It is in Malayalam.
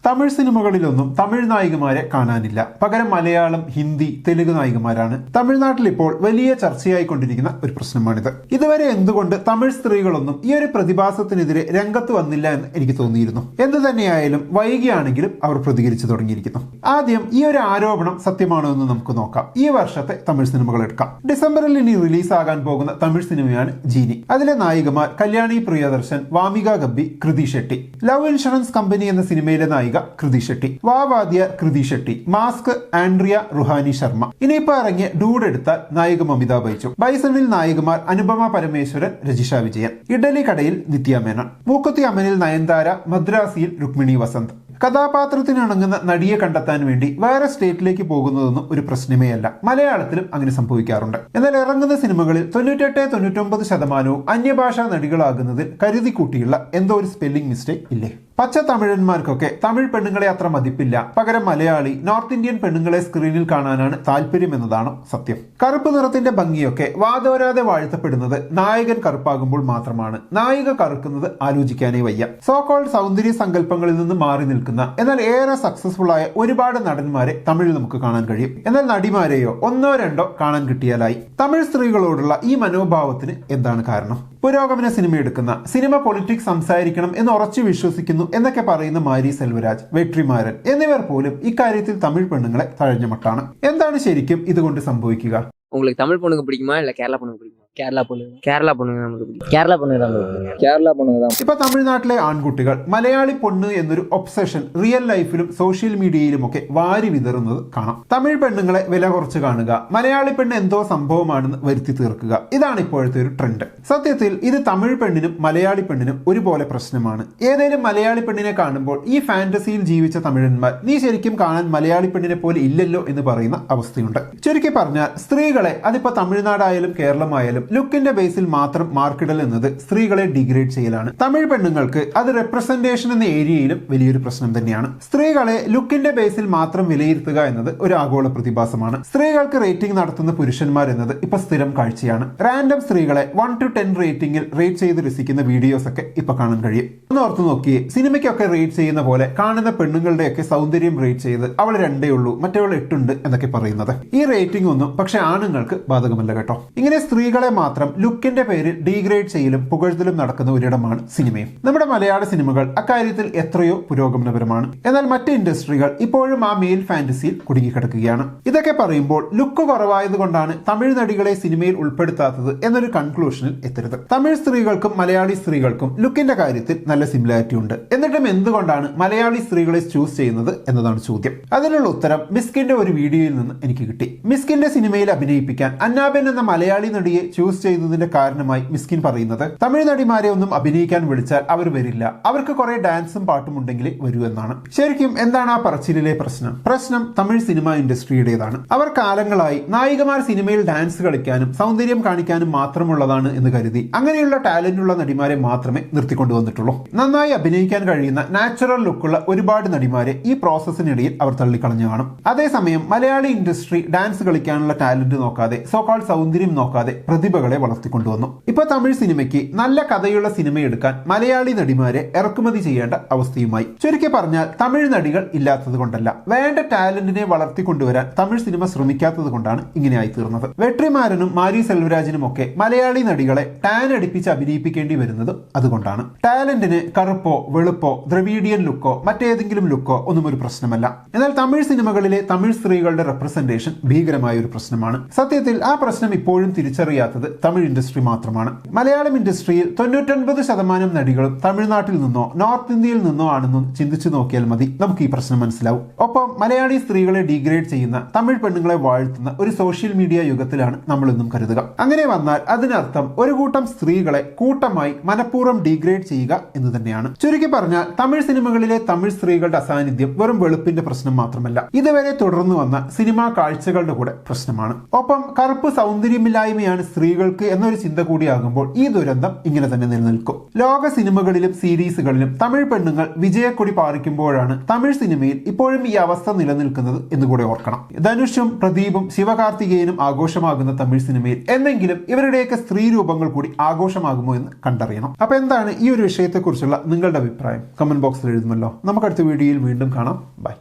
തമിഴ് സിനിമകളിലൊന്നും തമിഴ് നായികമാരെ കാണാനില്ല. പകരം മലയാളം, ഹിന്ദി, തെലുങ്ക് നായികമാരാണ്. തമിഴ്നാട്ടിൽ ഇപ്പോൾ വലിയ ചർച്ചയായിക്കൊണ്ടിരിക്കുന്ന ഒരു പ്രശ്നമാണിത്. ഇതുവരെ എന്തുകൊണ്ട് തമിഴ് സ്ത്രീകളൊന്നും ഈ ഒരു പ്രതിഭാസത്തിനെതിരെ രംഗത്ത് വന്നില്ല എന്ന് എനിക്ക് തോന്നിയിരുന്നു. എന്തു തന്നെയായാലും വൈകിയാണെങ്കിലും അവർ പ്രതികരിച്ചു തുടങ്ങിയിരിക്കുന്നു. ആദ്യം ഈ ഒരു ആരോപണം സത്യമാണോ എന്ന് നമുക്ക് നോക്കാം. ഈ വർഷത്തെ തമിഴ് സിനിമകൾ എടുക്കാം. ഡിസംബറിൽ ഇനി റിലീസാകാൻ പോകുന്ന തമിഴ് സിനിമയാണ് ജീനി. അതിലെ നായികമാർ കല്യാണി പ്രിയദർശൻ, വാമിക ഗബ്ബി, കൃതി ഷെട്ടി. ലവ് ഇൻഷുറൻസ് കമ്പനി എന്ന സിനിമയിലെ നായിക കൃതി ഷെട്ടി, വാവാദിയാർ കൃതി Shetty, mask Andrea Rouhani Sharma. ഇനിയിപ്പോ ഇറങ്ങിയ ഡൂഡ് എടുത്താൽ നായിക മമിത ബൈജു. ബൈസണിൽ നായികമാർ അനുപമ പരമേശ്വരൻ, രജിഷ വിജയൻ. ഇഡലി കടയിൽ നിത്യ മേനോൻ. മൂക്കുത്തി അമ്മനിൽ നയൻതാര, മദ്രാസിയിൽ രുക്മിണി വസന്ത്. കഥാപാത്രത്തിനിണങ്ങുന്ന നടിയെ കണ്ടെത്താൻ വേണ്ടി വേറെ സ്റ്റേറ്റിലേക്ക് പോകുന്നതൊന്നും ഒരു പ്രശ്നമേ അല്ല. മലയാളത്തിലും അങ്ങനെ സംഭവിക്കാറുണ്ട്. എന്നാൽ ഇറങ്ങുന്ന സിനിമകളിൽ 98-99% അന്യഭാഷാ നടികളാകുന്നതിൽ കരുതിക്കൂട്ടിയുള്ള എന്തോ ഒരു സ്പെല്ലിംഗ് മിസ്റ്റേക്ക് ഇല്ലേ? പച്ച തമിഴന്മാർക്കൊക്കെ തമിഴ് പെണ്ണുങ്ങളെ അത്ര മതിപ്പില്ല. പകരം മലയാളി, നോർത്ത് ഇന്ത്യൻ പെണ്ണുങ്ങളെ സ്ക്രീനിൽ കാണാനാണ് താല്പര്യം എന്നതാണോ സത്യം? കറുപ്പ് നിറത്തിന്റെ ഭംഗിയൊക്കെ വാതോരാതെ വാഴ്ത്തപ്പെടുന്നത് നായകൻ കറുപ്പാകുമ്പോൾ മാത്രമാണ്. നായിക കറുക്കുന്നത് ആലോചിക്കാനേ വയ്യ. സോകോൾഡ് സൗന്ദര്യ സങ്കല്പങ്ങളിൽ നിന്ന് മാറി നിൽക്കുന്ന എന്നാൽ ഏറെ സക്സസ്ഫുൾ ആയ ഒരുപാട് നടന്മാരെ തമിഴിൽ നമുക്ക് കാണാൻ കഴിയും. എന്നാൽ നടിമാരെയോ ഒന്നോ രണ്ടോ കാണാൻ കിട്ടിയാലായി. തമിഴ് സ്ത്രീകളോടുള്ള ഈ മനോഭാവത്തിന് എന്താണ് കാരണം? പുരോഗമന സിനിമ എടുക്കുന്ന, സിനിമ പൊളിറ്റിക്സ് സംസാരിക്കണം എന്ന് ഉറച്ചു വിശ്വസിക്കുന്നു എന്നൊക്കെ പറയുന്ന മാരി സെൽവരാജ്, വെട്രിമാരൻ എന്നിവർ പോലും ഇക്കാര്യത്തിൽ തമിഴ് പെണ്ണുങ്ങളെ തഴഞ്ഞ മട്ടാണ്. എന്താണ് ശരിക്കും ഇതുകൊണ്ട് സംഭവിക്കുക? உங்களுக்கு தமிழ் பொண்ணுங்க பிடிக்குமா இல்ல கேரளா பொண்ணுங்க பிடிக்குமா? கேரளா பொண்ணுங்க நமக்கு பிடிக்கும். கேரளா பொண்ணுங்க தான். ഇപ്പൊ തമിഴ്നാട്ടിലെ ആൺകുട്ടികൾ മലയാളി പൊണ്ണ് എന്നൊരു ഒബ്സഷൻ റിയൽ ലൈഫിലും സോഷ്യൽ മീഡിയയിലും ഒക്കെ വാരി വിതറുന്നത് കാണാം. തമിഴ് പെണ്ണുങ്ങളെ വില കുറച്ച് കാണുക, മലയാളി പെണ്ണ് എന്തോ സംഭവമാണെന്ന് വരുത്തി തീർക്കുക, ഇതാണ് ഇപ്പോഴത്തെ ഒരു ട്രെൻഡ്. സത്യത്തിൽ ഇത് തമിഴ് പെണ്ണിനും മലയാളി പെണ്ണിനും ഒരുപോലെ പ്രശ്നമാണ്. ഏതെങ്കിലും മലയാളി പെണ്ണിനെ കാണുമ്പോൾ ഈ ഫാന്റസിയിൽ ജീവിച്ച തമിഴന്മാർ നീ ശരിക്കും കാണാൻ മലയാളി പെണ്ണിനെ പോലെ ഇല്ലല്ലോ എന്ന് പറയുന്ന അവസ്ഥയുണ്ട്. ചുരുക്കി പറഞ്ഞാൽ സ്ത്രീകളെ, അതിപ്പോ തമിഴ്നാടായാലും കേരളമായാലും, ലുക്കിന്റെ ബേസിൽ മാത്രം മാർക്കിടൽ എന്നത് സ്ത്രീകളെ ഡിഗ്രേഡ് ചെയ്യലാണ്. തമിഴ് പെണ്ണുങ്ങൾക്ക് അത് റെപ്രസെന്റേഷൻ എന്ന ഏരിയയിലും വലിയൊരു പ്രശ്നം തന്നെയാണ്. സ്ത്രീകളെ ലുക്കിന്റെ ബേസിൽ മാത്രം വിലയിരുത്തുക എന്നത് ഒരു ആഗോള പ്രതിഭാസമാണ്. സ്ത്രീകൾക്ക് റേറ്റിംഗ് നടത്തുന്ന പുരുഷന്മാർ എന്നത് ഇപ്പൊ സ്ഥിരം കാഴ്ചയാണ്. റാൻഡം സ്ത്രീകളെ 1 to 10 റേറ്റിംഗിൽ റേറ്റ് ചെയ്ത് രസിക്കുന്ന വീഡിയോസ് ഒക്കെ ഇപ്പൊ കാണാൻ കഴിയും. ഒന്ന് ഓർത്ത് നോക്കിയേ, സിനിമയ്ക്കൊക്കെ റേറ്റ് ചെയ്യുന്ന പോലെ കാണുന്ന പെണ്ണുങ്ങളുടെയൊക്കെ സൗന്ദര്യം റേറ്റ് ചെയ്ത് അവൾ 2 ഉള്ളൂ, മറ്റവൾ 8 ഉണ്ട് എന്നൊക്കെ പറയുന്നത്. ഈ റേറ്റിംഗ് ഒന്നും പക്ഷെ ആണുങ്ങൾക്ക് ബാധകമല്ല കേട്ടോ. ഇങ്ങനെ സ്ത്രീകളെ മാത്രം ലുക്കിന്റെ പേരിൽ ഡീഗ്രേഡ് ചെയ്യലും പുകഴ്ത്തലും നടക്കുന്ന ഒരിടമാണ് സിനിമയും. നമ്മുടെ മലയാള സിനിമകൾ അക്കാര്യത്തിൽ എത്രയോ പുരോഗമനപരമാണ്. എന്നാൽ മറ്റ് ഇൻഡസ്ട്രികൾ ഇപ്പോഴും ആ മെയിൽ ഫാന്റസിയിൽ കുടുങ്ങിക്കിടക്കുകയാണ്. ഇതൊക്കെ പറയുമ്പോൾ ലുക്ക് കുറവായത് കൊണ്ടാണ് തമിഴ് നടികളെ സിനിമയിൽ ഉൾപ്പെടുത്താത്തത് എന്നൊരു കൺക്ലൂഷനിൽ എത്തരുത്. തമിഴ് സ്ത്രീകൾക്കും മലയാളി സ്ത്രീകൾക്കും ലുക്കിന്റെ കാര്യത്തിൽ നല്ല സിമിലാരിറ്റി ഉണ്ട്. എന്നിട്ടും എന്തുകൊണ്ടാണ് മലയാളി സ്ത്രീകളെ ചൂസ് ചെയ്യുന്നത് എന്നതാണ് ചോദ്യം. അതിനുള്ള ഉത്തരം മിസ്കിന്റെ ഒരു വീഡിയോയിൽ നിന്ന് എനിക്ക് കിട്ടി. മിസ്കിന്റെ സിനിമയിൽ അഭിനയിപ്പിക്കാൻ അന്നാബെൻ എന്ന മലയാളി നടിയെ ചൂസ് ചെയ്തതിന്റെ കാരണമായി മിസ്കിൻ പറയുന്നത്, തമിഴ് നടിമാരെ ഒന്നും അഭിനയിക്കാൻ വിളിച്ചാൽ അവർ വരില്ല, അവർക്ക് കുറെ ഡാൻസും പാട്ടും ഉണ്ടെങ്കിലേ വരൂ എന്നാണ്. ശരിക്കും എന്താണ് ആ പറച്ചിലിലെ പ്രശ്നം? പ്രശ്നം തമിഴ് സിനിമ ഇൻഡസ്ട്രിയുടേതാണ്. അവർ കാലങ്ങളായി നായികമാർ സിനിമയിൽ ഡാൻസ് കളിക്കാനും സൗന്ദര്യം കാണിക്കാനും മാത്രമുള്ളതാണ് എന്ന് കരുതി അങ്ങനെയുള്ള ടാലന്റുള്ള നടിമാരെ മാത്രമേ നിർത്തിക്കൊണ്ടുവന്നിട്ടുള്ളൂ. നന്നായി അഭിനയിക്കാൻ കഴിയുന്ന നാച്ചുറൽ ലുക്കുള്ള ഒരുപാട് നടിമാരെ ഈ പ്രോസസ്സിനിടയിൽ അവർ തള്ളിക്കളഞ്ഞു കാണും. അതേസമയം മലയാളി ഇൻഡസ്ട്രി ഡാൻസ് കളിക്കാനുള്ള ടാലന്റ് നോക്കാതെ, സോക്കാൾ സൗന്ദര്യം നോക്കാതെ പ്രതിഭകളെ വളർത്തിക്കൊണ്ടുവന്നു. ഇപ്പൊ തമിഴ് സിനിമയ്ക്ക് നല്ല കഥയുള്ള സിനിമ എടുക്കാൻ മലയാളി നടിമാരെ ഇറക്കുമതി ചെയ്യേണ്ട അവസ്ഥയുമായി. ചുരുക്കി പറഞ്ഞാൽ തമിഴ് നടികൾ ഇല്ലാത്തത് കൊണ്ടല്ല, വേണ്ട ടാലന്റിനെ വളർത്തിക്കൊണ്ടുവരാൻ തമിഴ് സിനിമ ശ്രമിക്കാത്തത് കൊണ്ടാണ് ഇങ്ങനെയായി തീർന്നത്. വെട്രിമാരനും മാരി സെൽവരാജിനും ഒക്കെ മലയാളി നടികളെ ടാൻ അടിപ്പിച്ച് അഭിനയിപ്പിക്കേണ്ടി വരുന്നത് അതുകൊണ്ടാണ്. ടാലന്റിന് കറുപ്പോ വെളുപ്പോ ദ്രവീഡിയൻ ലുക്കോ മറ്റേതെങ്കിലും ലുക്കോ ഒന്നും ഒരു പ്രശ്നമല്ല. എന്നാൽ തമിഴ് സിനിമകളിലെ തമിഴ് സ്ത്രീകളുടെ റെപ്രസെന്റേഷൻ ഭീകരമായ ഒരു പ്രശ്നമാണ്. സത്യത്തിൽ ആ പ്രശ്നം ഇപ്പോഴും തിരിച്ചറിയാത്തത് തമിഴ് ഇൻഡസ്ട്രി മാത്രമാണ്. മലയാളം ഇൻഡസ്ട്രിയിൽ 99% നടികളും തമിഴ്നാട്ടിൽ നിന്നോ നോർത്ത് ഇന്ത്യയിൽ നിന്നോ ആണെന്നും ചിന്തിച്ചു നോക്കിയാൽ മതി, നമുക്ക് ഈ പ്രശ്നം മനസ്സിലാവും. ഒപ്പം മലയാളി സ്ത്രീകളെ ഡീഗ്രേഡ് ചെയ്യുന്ന, തമിഴ് പെണ്ണുങ്ങളെ വാഴ്ത്തുന്ന ഒരു സോഷ്യൽ മീഡിയ യുഗത്തിലാണ് നമ്മളെന്നും കരുതുക. അങ്ങനെ വന്നാൽ അതിനർത്ഥം ഒരു കൂട്ടം സ്ത്രീകളെ കൂട്ടമായി മനഃപൂർവ്വം ഡീഗ്രേഡ് ചെയ്യുക എന്ന് തന്നെയാണ്. ചുരുക്കി പറഞ്ഞാൽ തമിഴ് സിനിമകളിലെ തമിഴ് സ്ത്രീകളുടെ അസാന്നിധ്യം വെറും വെളുപ്പിന്റെ പ്രശ്നം മാത്രമല്ല, ഇതുവരെ തുടർന്നു വന്ന സിനിമാ കാഴ്ചകളുടെ കൂടെ പ്രശ്നമാണ്. ഒപ്പം കറുപ്പ് സൗന്ദര്യമില്ലായ്മയാണ് സ്ത്രീ സ്ത്രീകൾക്ക് എന്നൊരു ചിന്ത കൂടിയാകുമ്പോൾ ഈ ദുരന്തം ഇങ്ങനെ തന്നെ നിലനിൽക്കും. ലോക സിനിമകളിലും സീരീസുകളിലും തമിഴ് പെണ്ണുങ്ങൾ വിജയക്കൊടി പാറിക്കുമ്പോഴാണ് തമിഴ് സിനിമയിൽ ഇപ്പോഴും ഈ അവസ്ഥ നിലനിൽക്കുന്നത് എന്നുകൂടെ ഓർക്കണം. ധനുഷും പ്രദീപും ശിവകാർത്തികേയനും ആഘോഷമാകുന്ന തമിഴ് സിനിമയിൽ എന്നെങ്കിലും ഇവരുടെയൊക്കെ സ്ത്രീ രൂപങ്ങൾ കൂടി ആഘോഷമാകുമോ എന്ന് കണ്ടറിയണം. അപ്പൊ എന്താണ് ഈ ഒരു വിഷയത്തെക്കുറിച്ചുള്ള നിങ്ങളുടെ അഭിപ്രായം? കമന്റ് ബോക്സിൽ എഴുതുമല്ലോ. നമുക്ക് അടുത്ത വീഡിയോയിൽ വീണ്ടും കാണാം. ബൈ.